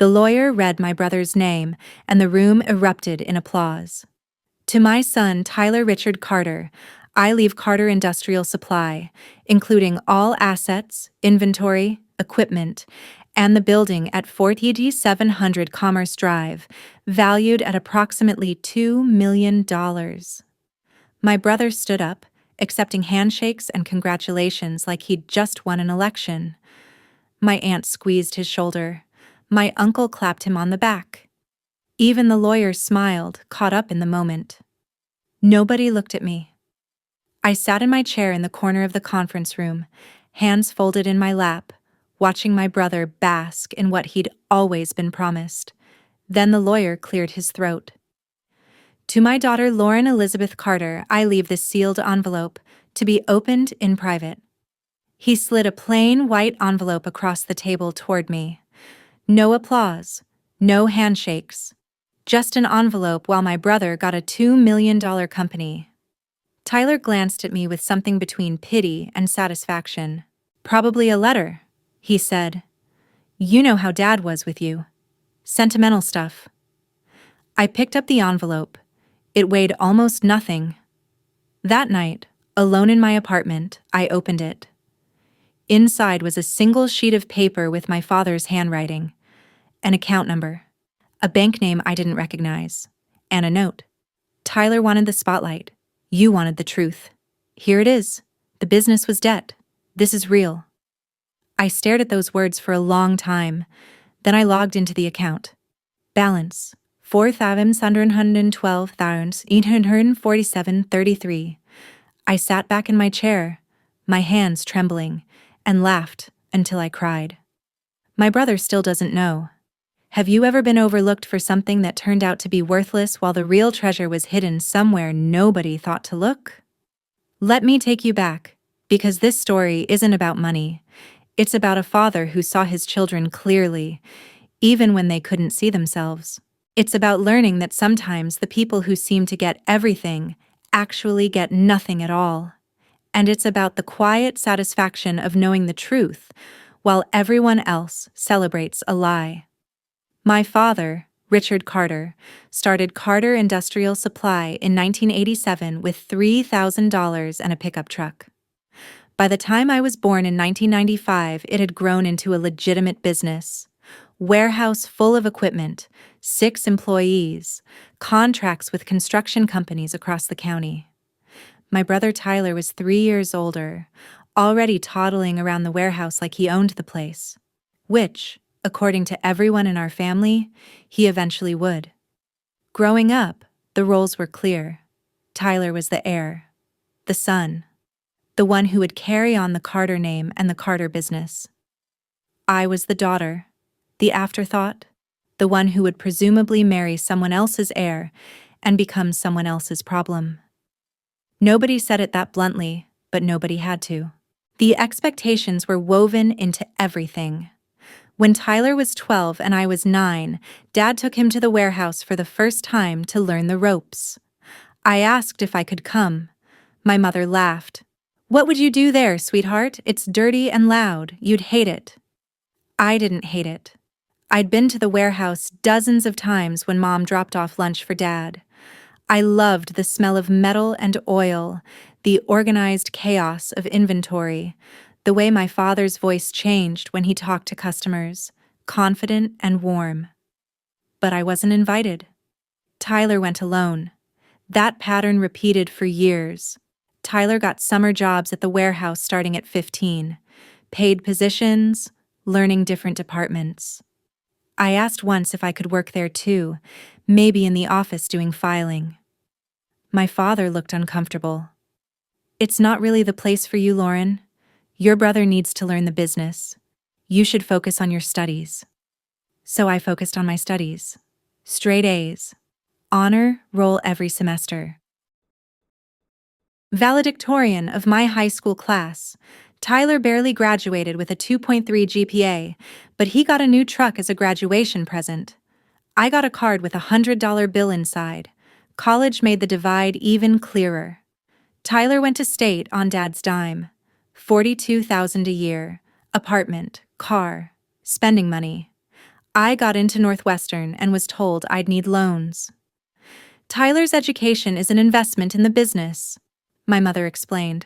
The lawyer read my brother's name, and the room erupted in applause. To my son, Tyler Richard Carter, I leave Carter Industrial Supply, including all assets, inventory, equipment, and the building at 4700 Commerce Drive, valued at approximately $2 million. My brother stood up, accepting handshakes and congratulations like he'd just won an election. My aunt squeezed his shoulder. My uncle clapped him on the back. Even the lawyer smiled, caught up in the moment. Nobody looked at me. I sat in my chair in the corner of the conference room, hands folded in my lap, watching my brother bask in what he'd always been promised. Then the lawyer cleared his throat. To my daughter Lauren Elizabeth Carter, I leave this sealed envelope to be opened in private. He slid a plain white envelope across the table toward me. No applause, no handshakes, just an envelope while my brother got a $2 million company. Tyler glanced at me with something between pity and satisfaction. Probably a letter, he said. You know how Dad was with you. Sentimental stuff. I picked up the envelope. It weighed almost nothing. That night, alone in my apartment, I opened it. Inside was a single sheet of paper with my father's handwriting, an account number, a bank name I didn't recognize, and a note. Tyler wanted the spotlight. You wanted the truth. Here it is. The business was debt. This is real. I stared at those words for a long time. Then I logged into the account. Balance, $4,712,847.33. I sat back in my chair, my hands trembling, and laughed until I cried. My brother still doesn't know. Have you ever been overlooked for something that turned out to be worthless while the real treasure was hidden somewhere nobody thought to look? Let me take you back, because this story isn't about money. It's about a father who saw his children clearly, even when they couldn't see themselves. It's about learning that sometimes the people who seem to get everything actually get nothing at all. And it's about the quiet satisfaction of knowing the truth while everyone else celebrates a lie. My father, Richard Carter, started Carter Industrial Supply in 1987 with $3,000 and a pickup truck. By the time I was born in 1995, it had grown into a legitimate business. Warehouse full of equipment, 6 employees, contracts with construction companies across the county. My brother Tyler was 3 years older, already toddling around the warehouse like he owned the place, which, according to everyone in our family, he eventually would. Growing up, the roles were clear. Tyler was the heir, the son, the one who would carry on the Carter name and the Carter business. I was the daughter, the afterthought, the one who would presumably marry someone else's heir and become someone else's problem. Nobody said it that bluntly, but nobody had to. The expectations were woven into everything. When Tyler was 12 and I was 9, Dad took him to the warehouse for the first time to learn the ropes. I asked if I could come. My mother laughed. "What would you do there, sweetheart? It's dirty and loud. You'd hate it." I didn't hate it. I'd been to the warehouse dozens of times when Mom dropped off lunch for Dad. I loved the smell of metal and oil, the organized chaos of inventory, the way my father's voice changed when he talked to customers, confident and warm. But I wasn't invited. Tyler went alone. That pattern repeated for years. Tyler got summer jobs at the warehouse starting at 15, paid positions, learning different departments. I asked once if I could work there too, maybe in the office doing filing. My father looked uncomfortable. "It's not really the place for you, Lauren. Your brother needs to learn the business. You should focus on your studies." So I focused on my studies. Straight A's. Honor roll every semester. Valedictorian of my high school class, Tyler barely graduated with a 2.3 GPA, but he got a new truck as a graduation present. I got a card with a $100 bill inside. College made the divide even clearer. Tyler went to state on Dad's dime. $42,000 a year, apartment, car, spending money. I got into Northwestern and was told I'd need loans. Tyler's education is an investment in the business, my mother explained.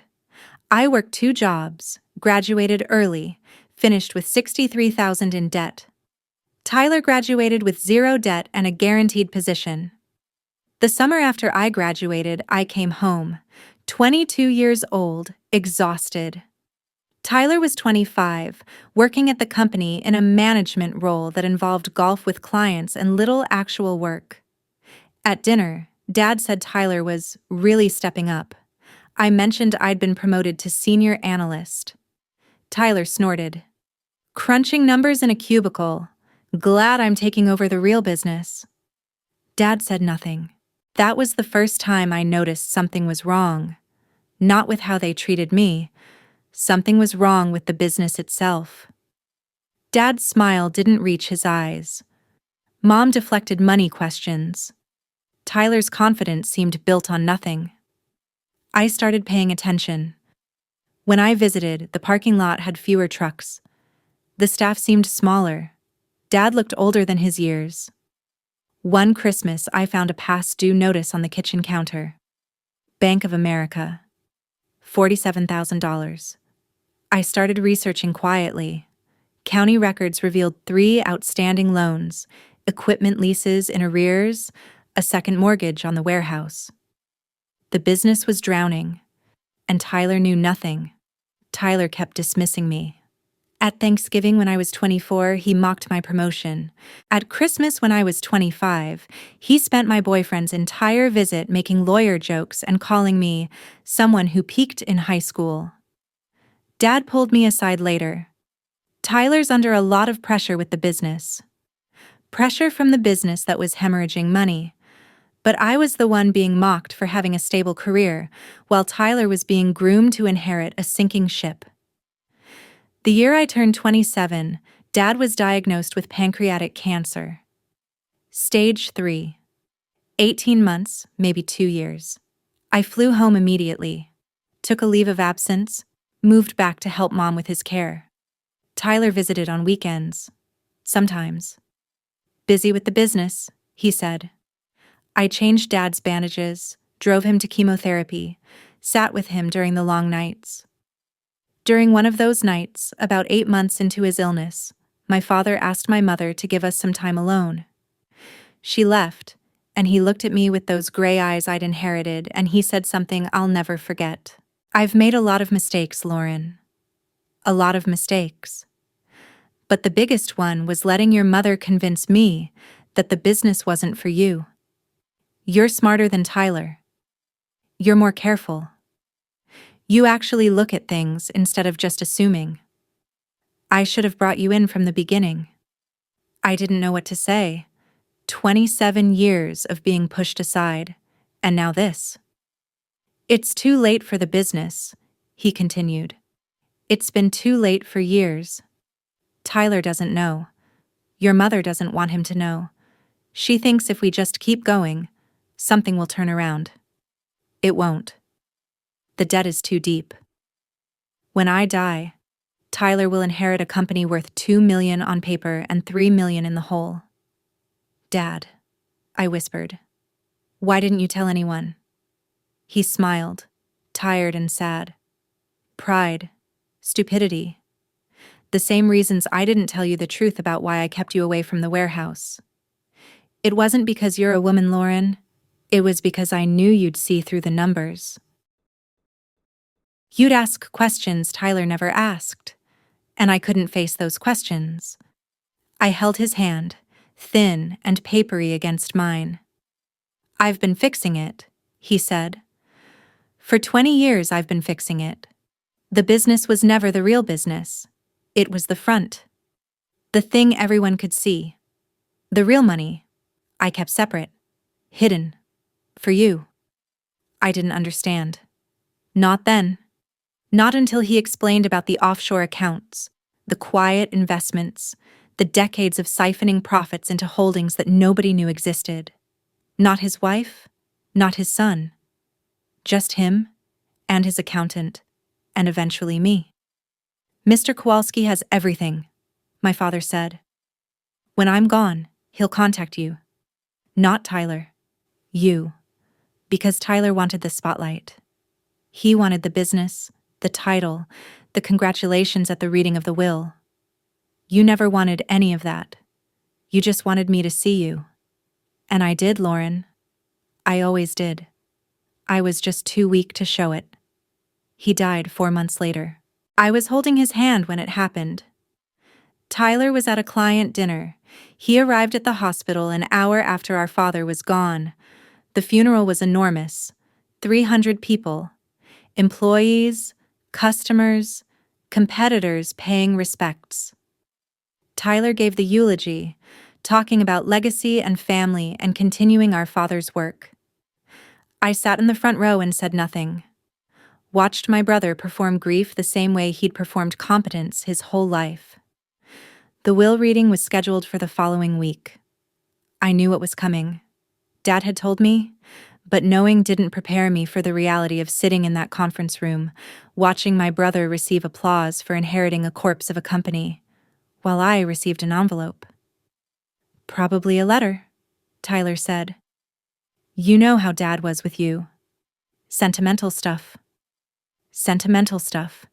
I worked 2 jobs, graduated early, finished with $63,000 in debt. Tyler graduated with 0 debt and a guaranteed position. The summer after I graduated, I came home, 22 years old, exhausted. Tyler was 25, working at the company in a management role that involved golf with clients and little actual work. At dinner, Dad said Tyler was really stepping up. I mentioned I'd been promoted to senior analyst. Tyler snorted. Crunching numbers in a cubicle. Glad I'm taking over the real business. Dad said nothing. That was the first time I noticed something was wrong. Not with how they treated me. Something was wrong with the business itself. Dad's smile didn't reach his eyes. Mom deflected money questions. Tyler's confidence seemed built on nothing. I started paying attention. When I visited, the parking lot had fewer trucks. The staff seemed smaller. Dad looked older than his years. One Christmas, I found a past due notice on the kitchen counter. Bank of America. $47,000. I started researching quietly. County records revealed 3 outstanding loans, equipment leases in arrears, a second mortgage on the warehouse. The business was drowning, and Tyler knew nothing. Tyler kept dismissing me. At Thanksgiving when I was 24, he mocked my promotion. At Christmas when I was 25, he spent my boyfriend's entire visit making lawyer jokes and calling me someone who peaked in high school. Dad pulled me aside later. Tyler's under a lot of pressure with the business. Pressure from the business that was hemorrhaging money. But I was the one being mocked for having a stable career, while Tyler was being groomed to inherit a sinking ship. The year I turned 27, Dad was diagnosed with pancreatic cancer. Stage 3. 18 months, maybe 2 years. I flew home immediately, took a leave of absence, moved back to help Mom with his care. Tyler visited on weekends. Sometimes. Busy with the business, he said. I changed Dad's bandages, drove him to chemotherapy, sat with him during the long nights. During one of those nights, about 8 months into his illness, my father asked my mother to give us some time alone. She left, and he looked at me with those gray eyes I'd inherited, and he said something I'll never forget. I've made a lot of mistakes, Lauren. A lot of mistakes. But the biggest one was letting your mother convince me that the business wasn't for you. You're smarter than Tyler. You're more careful. You actually look at things instead of just assuming. I should have brought you in from the beginning. I didn't know what to say. 27 years of being pushed aside, and now this. It's too late for the business, he continued. It's been too late for years. Tyler doesn't know. Your mother doesn't want him to know. She thinks if we just keep going, something will turn around. It won't. The debt is too deep. When I die, Tyler will inherit a company worth $2 million on paper and $3 million in the hole. Dad, I whispered. Why didn't you tell anyone? He smiled, tired and sad. Pride, stupidity. The same reasons I didn't tell you the truth about why I kept you away from the warehouse. It wasn't because you're a woman, Lauren. It was because I knew you'd see through the numbers. You'd ask questions Tyler never asked, and I couldn't face those questions. I held his hand, thin and papery against mine. I've been fixing it, he said. For 20 years I've been fixing it. The business was never the real business. It was the front. The thing everyone could see. The real money. I kept separate. Hidden. For you. I didn't understand. Not then. Not until he explained about the offshore accounts, the quiet investments, the decades of siphoning profits into holdings that nobody knew existed. Not his wife, not his son. Just him, and his accountant, and eventually me. Mr. Kowalski has everything, my father said. When I'm gone, he'll contact you. Not Tyler. You. Because Tyler wanted the spotlight. He wanted the business, the title, the congratulations at the reading of the will. You never wanted any of that. You just wanted me to see you. And I did, Lauren. I always did. I was just too weak to show it. He died 4 months later. I was holding his hand when it happened. Tyler was at a client dinner. He arrived at the hospital an hour after our father was gone. The funeral was enormous. 300 people. Employees, customers, competitors paying respects. Tyler gave the eulogy, talking about legacy and family and continuing our father's work. I sat in the front row and said nothing. Watched my brother perform grief the same way he'd performed competence his whole life. The will reading was scheduled for the following week. I knew what was coming. Dad had told me, but knowing didn't prepare me for the reality of sitting in that conference room, watching my brother receive applause for inheriting a corpse of a company, while I received an envelope. Probably a letter, Tyler said. You know how Dad was with you. Sentimental stuff. Sentimental stuff.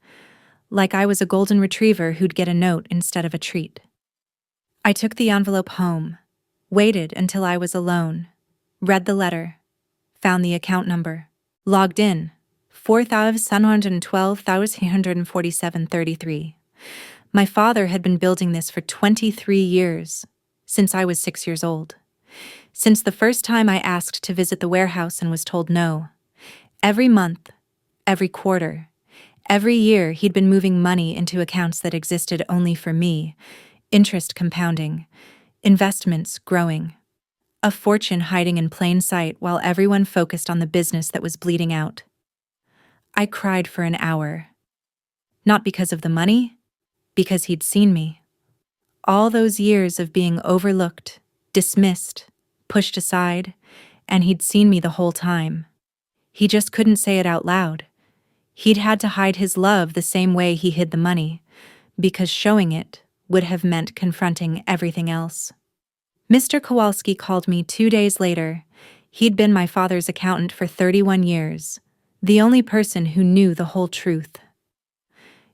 Like I was a golden retriever who'd get a note instead of a treat. I took the envelope home, waited until I was alone, read the letter, found the account number, logged in, 4,712,347.33. My father had been building this for 23 years, since I was 6 years old. Since the first time I asked to visit the warehouse and was told no. Every month, every quarter, every year he'd been moving money into accounts that existed only for me, interest compounding, investments growing, a fortune hiding in plain sight while everyone focused on the business that was bleeding out. I cried for an hour. Not because of the money, because he'd seen me. All those years of being overlooked, dismissed, pushed aside, and he'd seen me the whole time. He just couldn't say it out loud. He'd had to hide his love the same way he hid the money, because showing it would have meant confronting everything else. Mr. Kowalski called me 2 days later. He'd been my father's accountant for 31 years, the only person who knew the whole truth.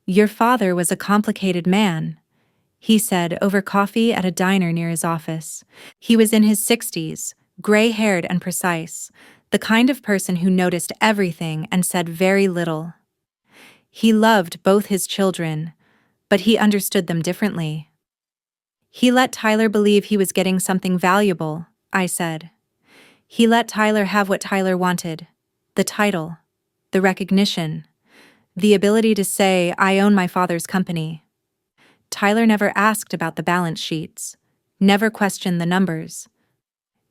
Your father was a complicated man, he said over coffee at a diner near his office. He was in his 60s, gray-haired and precise, the kind of person who noticed everything and said very little. He loved both his children, but he understood them differently. He let Tyler believe he was getting something valuable, I said. He let Tyler have what Tyler wanted, the title, the recognition, the ability to say, I own my father's company. Tyler never asked about the balance sheets, never questioned the numbers,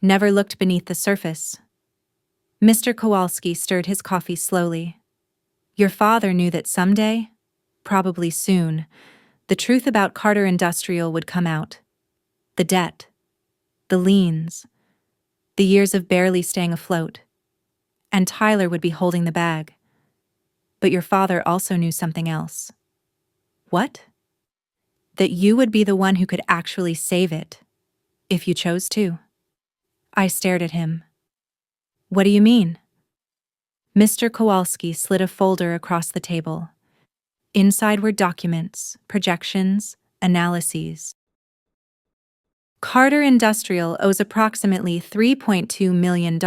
never looked beneath the surface. Mr. Kowalski stirred his coffee slowly. Your father knew that someday, probably soon, the truth about Carter Industrial would come out. The debt, the liens, the years of barely staying afloat. And Tyler would be holding the bag. But your father also knew something else. What? That you would be the one who could actually save it, if you chose to. I stared at him. What do you mean? Mr. Kowalski slid a folder across the table. Inside were documents, projections, analyses. Carter Industrial owes approximately $3.2 million.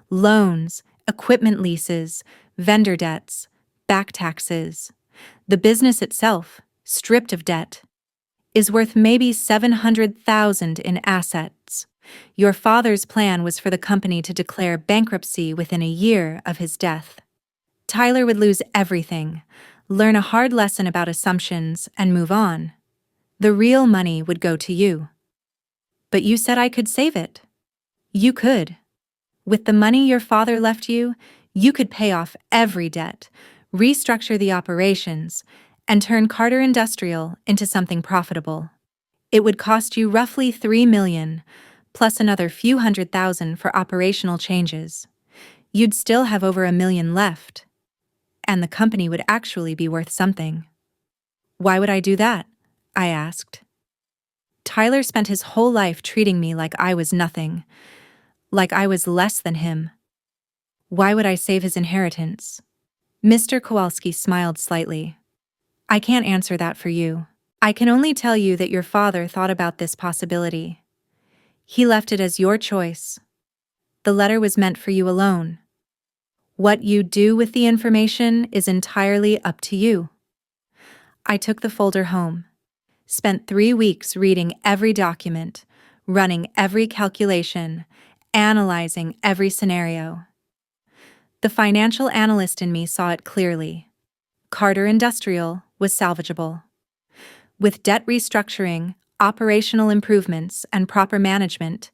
Loans, equipment leases, vendor debts, back taxes. The business itself, stripped of debt, is worth maybe $700,000 in assets. Your father's plan was for the company to declare bankruptcy within a year of his death. Tyler would lose everything, learn a hard lesson about assumptions, and move on. The real money would go to you. But you said I could save it. You could. With the money your father left you, you could pay off every debt, restructure the operations, and turn Carter Industrial into something profitable. It would cost you roughly $3 million, plus another few $100,000 for operational changes. You'd still have over $1 million left, and the company would actually be worth something. Why would I do that? I asked. Tyler spent his whole life treating me like I was nothing, like I was less than him. Why would I save his inheritance? Mr. Kowalski smiled slightly. I can't answer that for you. I can only tell you that your father thought about this possibility. He left it as your choice. The letter was meant for you alone. What you do with the information is entirely up to you. I took the folder home, spent 3 weeks reading every document, running every calculation, analyzing every scenario. The financial analyst in me saw it clearly. Carter Industrial was salvageable. With debt restructuring, operational improvements, and proper management,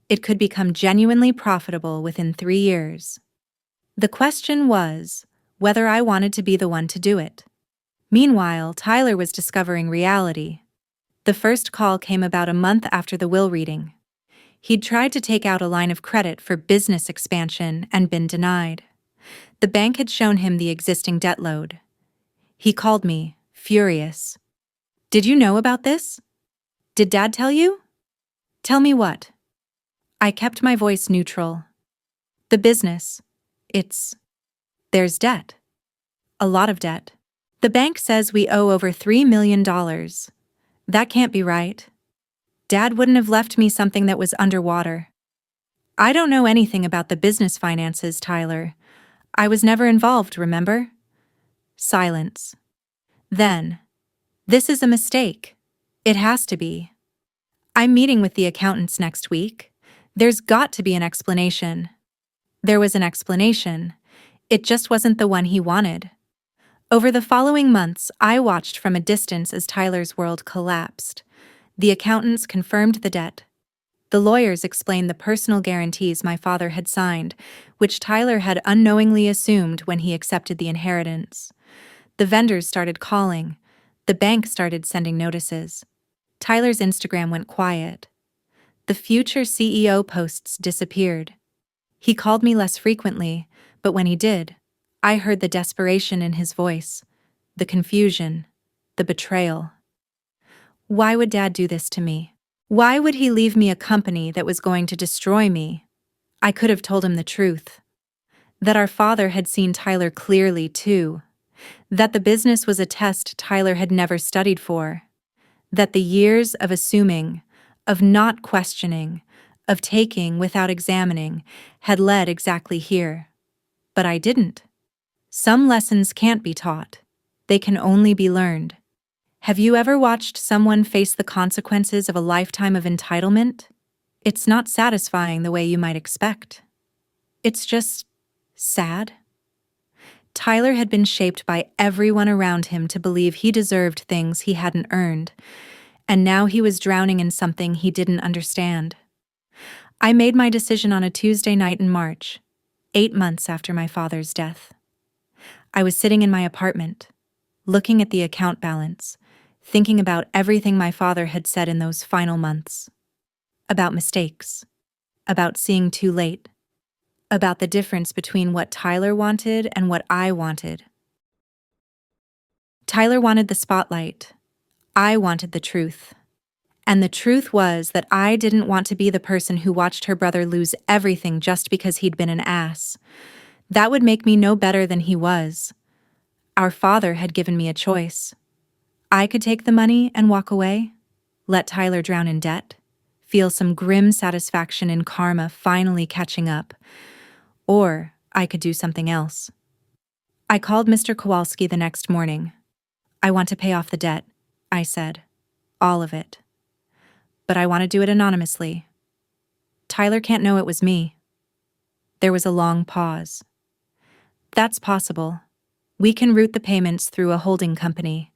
it could become genuinely profitable within 3 years. The question was whether I wanted to be the one to do it. Meanwhile, Tyler was discovering reality. The first call came about a month after the will reading. He'd tried to take out a line of credit for business expansion and been denied. The bank had shown him the existing debt load. He called me, furious. Did you know about this? Did Dad tell you? Tell me what? I kept my voice neutral. The business. There's debt. A lot of debt. The bank says we owe over $3 million. That can't be right. Dad wouldn't have left me something that was underwater. I don't know anything about the business finances, Tyler. I was never involved, remember? Silence. Then, this is a mistake. It has to be. I'm meeting with the accountants next week. There's got to be an explanation. There was an explanation. It just wasn't the one he wanted. Over the following months, I watched from a distance as Tyler's world collapsed. The accountants confirmed the debt. The lawyers explained the personal guarantees my father had signed, which Tyler had unknowingly assumed when he accepted the inheritance. The vendors started calling. The bank started sending notices. Tyler's Instagram went quiet. The future CEO posts disappeared. He called me less frequently, but when he did, I heard the desperation in his voice, the confusion, the betrayal. Why would Dad do this to me? Why would he leave me a company that was going to destroy me? I could have told him the truth. That our father had seen Tyler clearly, too. That the business was a test Tyler had never studied for. That the years of assuming, of not questioning, of taking without examining, had led exactly here. But I didn't. Some lessons can't be taught. They can only be learned. Have you ever watched someone face the consequences of a lifetime of entitlement? It's not satisfying the way you might expect. It's just sad. Tyler had been shaped by everyone around him to believe he deserved things he hadn't earned, and now he was drowning in something he didn't understand. I made my decision on a Tuesday night in March, 8 months after my father's death. I was sitting in my apartment, looking at the account balance, thinking about everything my father had said in those final months. About mistakes, about seeing too late, about the difference between what Tyler wanted and what I wanted. Tyler wanted the spotlight. I wanted the truth. And the truth was that I didn't want to be the person who watched her brother lose everything just because he'd been an ass. That would make me no better than he was. Our father had given me a choice. I could take the money and walk away, let Tyler drown in debt, feel some grim satisfaction in karma finally catching up, or I could do something else. I called Mr. Kowalski the next morning. I want to pay off the debt, I said. All of it. But I want to do it anonymously. Tyler can't know it was me. There was a long pause. That's possible. We can route the payments through a holding company.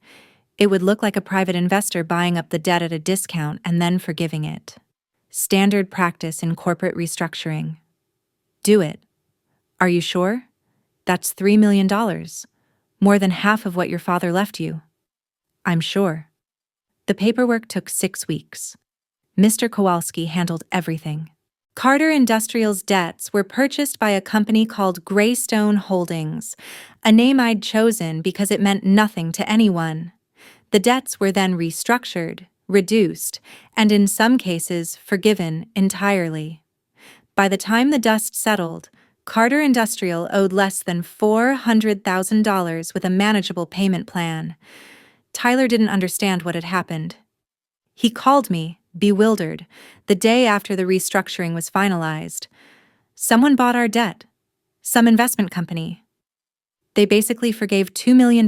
It would look like a private investor buying up the debt at a discount and then forgiving it. Standard practice in corporate restructuring. Do it. Are you sure? That's $3 million. More than half of what your father left you. I'm sure. The paperwork took 6 weeks. Mr. Kowalski handled everything. Carter Industrial's debts were purchased by a company called Greystone Holdings, a name I'd chosen because it meant nothing to anyone. The debts were then restructured, reduced, and in some cases forgiven entirely. By the time the dust settled, Carter Industrial owed less than $400,000 with a manageable payment plan. Tyler didn't understand what had happened. He called me, bewildered, the day after the restructuring was finalized. Someone bought our debt. Some investment company. They basically forgave $2 million.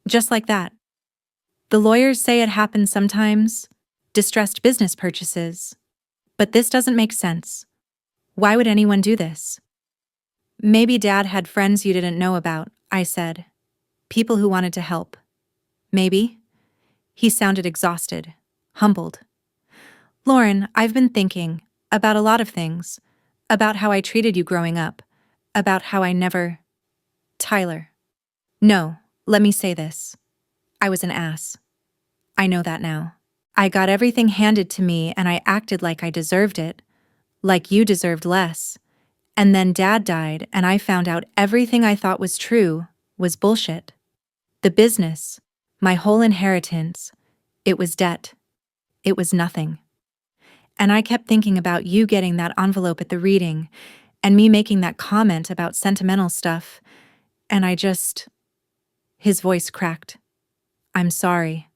Just like that. The lawyers say it happens sometimes. Distressed business purchases. But this doesn't make sense. Why would anyone do this? Maybe Dad had friends you didn't know about, I said. People who wanted to help. Maybe. He sounded exhausted, humbled. Lauren, I've been thinking about a lot of things. About how I treated you growing up. About how I never... Tyler. No, let me say this. I was an ass. I know that now. I got everything handed to me and I acted like I deserved it. Like you deserved less. And then Dad died and I found out everything I thought was true was bullshit. The business, my whole inheritance, it was debt. It was nothing. And I kept thinking about you getting that envelope at the reading and me making that comment about sentimental stuff. And I just... His voice cracked. I'm sorry.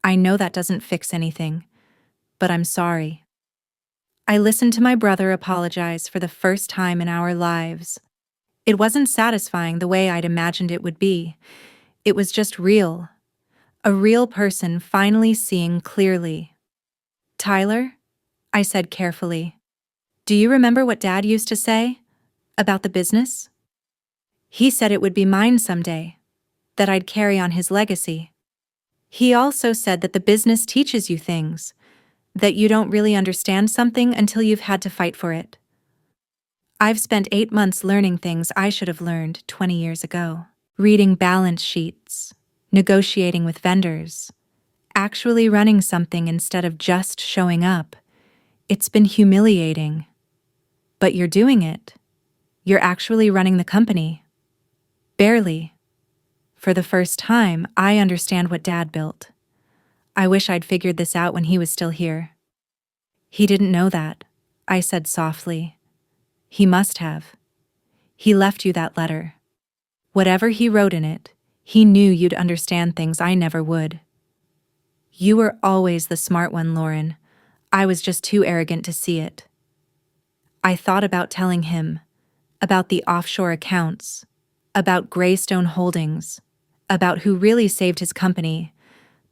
I know that doesn't fix anything, but I'm sorry. I listened to my brother apologize for the first time in our lives. It wasn't satisfying the way I'd imagined it would be. It was just real. A real person finally seeing clearly. Tyler? I said carefully. Do you remember what Dad used to say? About the business? He said it would be mine someday. That I'd carry on his legacy. He also said that the business teaches you things. That you don't really understand something until you've had to fight for it. I've spent 8 months learning things I should have learned 20 years ago. Reading balance sheets, negotiating with vendors, actually running something instead of just showing up. It's been humiliating. But you're doing it. You're actually running the company. Barely. For the first time, I understand what Dad built. I wish I'd figured this out when he was still here. He didn't know that, I said softly. He must have. He left you that letter. Whatever he wrote in it, he knew you'd understand things I never would. You were always the smart one, Lauren. I was just too arrogant to see it. I thought about telling him, about the offshore accounts, about Greystone Holdings, about who really saved his company,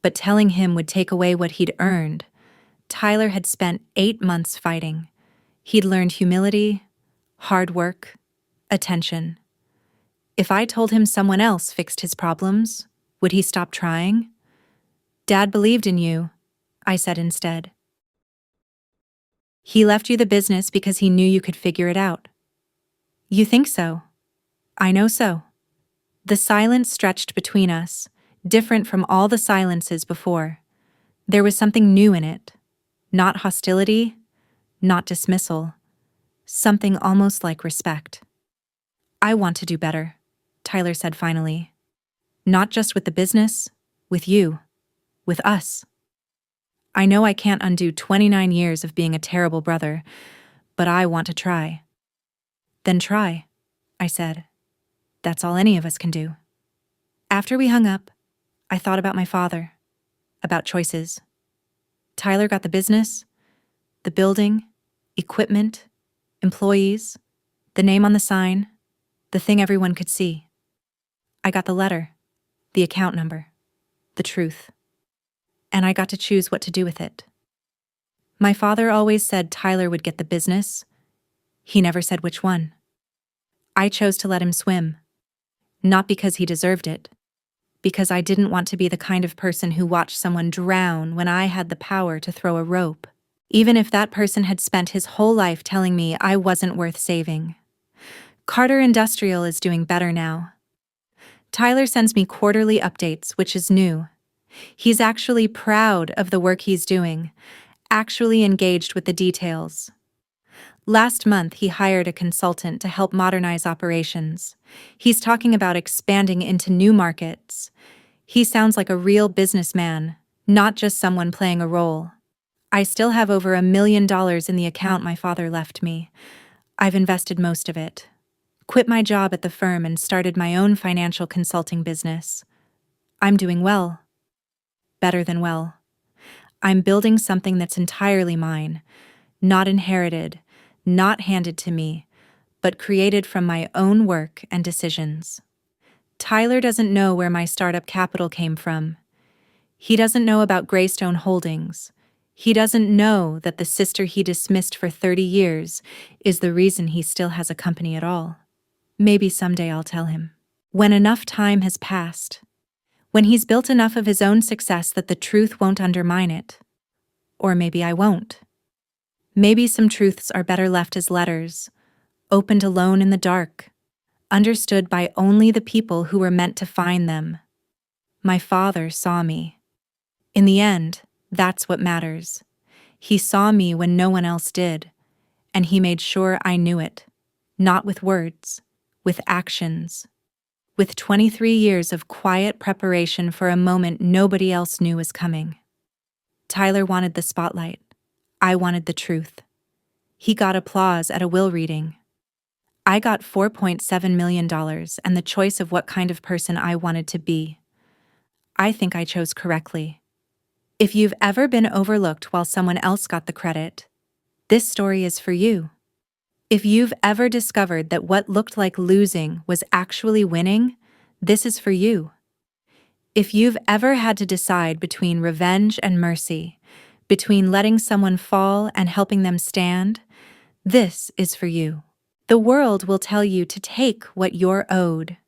but telling him would take away what he'd earned. Tyler had spent 8 months fighting. He'd learned humility, hard work, attention. If I told him someone else fixed his problems, would he stop trying? Dad believed in you, I said instead. He left you the business because he knew you could figure it out. You think so? I know so. The silence stretched between us, different from all the silences before. There was something new in it. Not hostility, not dismissal. Something almost like respect. I want to do better, Tyler said finally. Not just with the business, with you, with us. I know I can't undo 29 years of being a terrible brother, but I want to try. Then try, I said. That's all any of us can do. After we hung up, I thought about my father, about choices. Tyler got the business, the building, equipment, employees, the name on the sign, the thing everyone could see. I got the letter, the account number, the truth. And I got to choose what to do with it. My father always said Tyler would get the business. He never said which one. I chose to let him swim. Not because he deserved it. Because I didn't want to be the kind of person who watched someone drown when I had the power to throw a rope. Even if that person had spent his whole life telling me I wasn't worth saving. Carter Industrial is doing better now. Tyler sends me quarterly updates, which is new. He's actually proud of the work he's doing, actually engaged with the details. Last month, he hired a consultant to help modernize operations. He's talking about expanding into new markets. He sounds like a real businessman, not just someone playing a role. I still have over $1 million in the account my father left me. I've invested most of it. Quit my job at the firm and started my own financial consulting business. I'm doing well. Better than well. I'm building something that's entirely mine, not inherited, not handed to me, but created from my own work and decisions. Tyler doesn't know where my startup capital came from. He doesn't know about Greystone Holdings. He doesn't know that the sister he dismissed for 30 years is the reason he still has a company at all. Maybe someday I'll tell him. When enough time has passed. When he's built enough of his own success that the truth won't undermine it. Or maybe I won't. Maybe some truths are better left as letters, opened alone in the dark, understood by only the people who were meant to find them. My father saw me. In the end, that's what matters. He saw me when no one else did, and he made sure I knew it. Not with words, with actions. With 23 years of quiet preparation for a moment nobody else knew was coming. Tyler wanted the spotlight. I wanted the truth. He got applause at a will reading. I got $4.7 million and the choice of what kind of person I wanted to be. I think I chose correctly. If you've ever been overlooked while someone else got the credit, this story is for you. If you've ever discovered that what looked like losing was actually winning, this is for you. If you've ever had to decide between revenge and mercy, between letting someone fall and helping them stand, this is for you. The world will tell you to take what you're owed,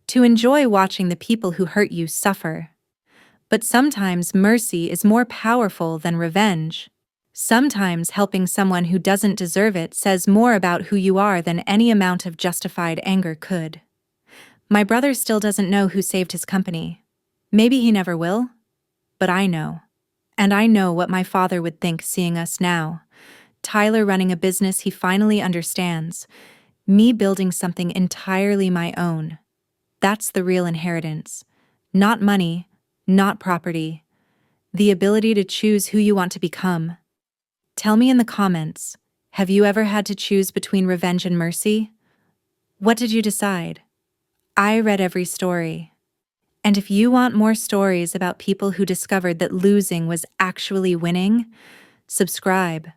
to enjoy watching the people who hurt you suffer. But sometimes mercy is more powerful than revenge. Sometimes helping someone who doesn't deserve it says more about who you are than any amount of justified anger could. My brother still doesn't know who saved his company. Maybe he never will. But I know. And I know what my father would think seeing us now. Tyler running a business he finally understands. Me building something entirely my own. That's the real inheritance. Not money, not property. The ability to choose who you want to become. Tell me in the comments, have you ever had to choose between revenge and mercy? What did you decide? I read every story. And if you want more stories about people who discovered that losing was actually winning, subscribe.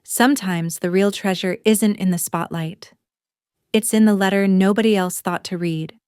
Sometimes the real treasure isn't in the spotlight. It's in the letter nobody else thought to read.